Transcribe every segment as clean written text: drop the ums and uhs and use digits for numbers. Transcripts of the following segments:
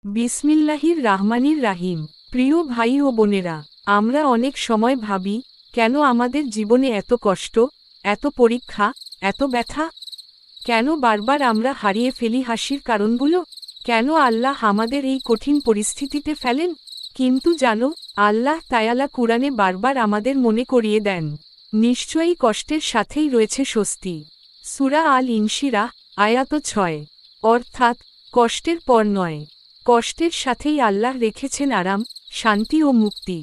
বিসমিল্লাহির রাহমানির রাহিম। প্রিয় ভাই ও বোনেরা, আমরা অনেক সময় ভাবি, কেন আমাদের জীবনে এত কষ্ট, এত পরীক্ষা, এত ব্যথা? কেন বারবার আমরা হারিয়ে ফেলি হাসির কারণগুলো? কেন আল্লাহ আমাদের এই কঠিন পরিস্থিতিতে ফেলেন? কিন্তু জানো, আল্লাহ তায়ালা কুরআনে বারবার আমাদের মনে করিয়ে দেন, নিশ্চয়ই কষ্টের সাথেই রয়েছে স্বস্তি। সূরা আল ইনশিরাহ, আয়াত 6। অর্থাৎ, কষ্টের পর নয়, কষ্টের সাথেই আল্লাহ রেখেছেন আরাম, শান্তি ও মুক্তি।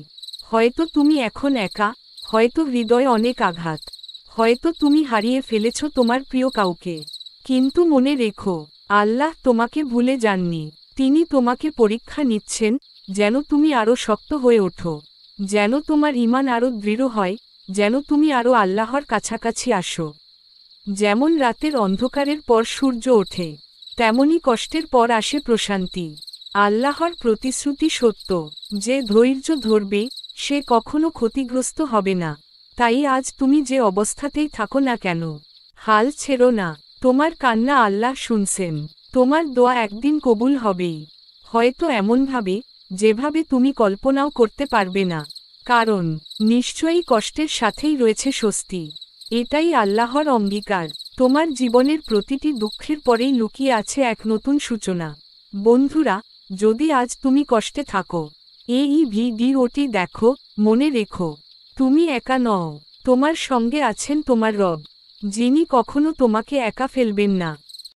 হয়তো তুমি এখন একা, হয়তো হৃদয়ে অনেক আঘাত, হয়তো তুমি হারিয়ে ফেলেছ তোমার প্রিয় কাউকে। কিন্তু মনে রেখো, আল্লাহ তোমাকে ভুলে যাননি। তিনি তোমাকে পরীক্ষা নিচ্ছেন, যেন তুমি আরও শক্ত হয়ে ওঠো, যেন তোমার ঈমান আরও দৃঢ় হয়, যেন তুমি আরও আল্লাহর কাছাকাছি আসো। যেমন রাতের অন্ধকারের পর সূর্য ওঠে, তেমনি কষ্টের পর আসে প্রশান্তি। আল্লাহর প্রতিশ্রুতি সত্য, যে ধৈর্য ধরবে, সে কখনো ক্ষতিগ্রস্ত হবে না। তাই আজ তুমি যে অবস্থাতেই থাকো না কেন, হাল ছেড়ো না। তোমার কান্না আল্লাহ শুনছেন, তোমার দোয়া একদিন কবুল হবেই। হয়তো এমনভাবে, যেভাবে তুমি কল্পনাও করতে পারবে না। কারণ, নিশ্চয়ই কষ্টের সাথেই রয়েছে স্বস্তি। এটাই আল্লাহর অঙ্গীকার। তোমার জীবনের প্রতিটি দুঃখের পরেই লুকিয়ে আছে এক নতুন সূচনা। বন্ধুরা, যদি আজ তুমি কষ্টে থাকো, এই ভিডিওটি দেখো, মনে রেখো, তুমি একা নও। তোমার সঙ্গে আছেন তোমার রব, যিনি কখনো তোমাকে একা ফেলবেন না।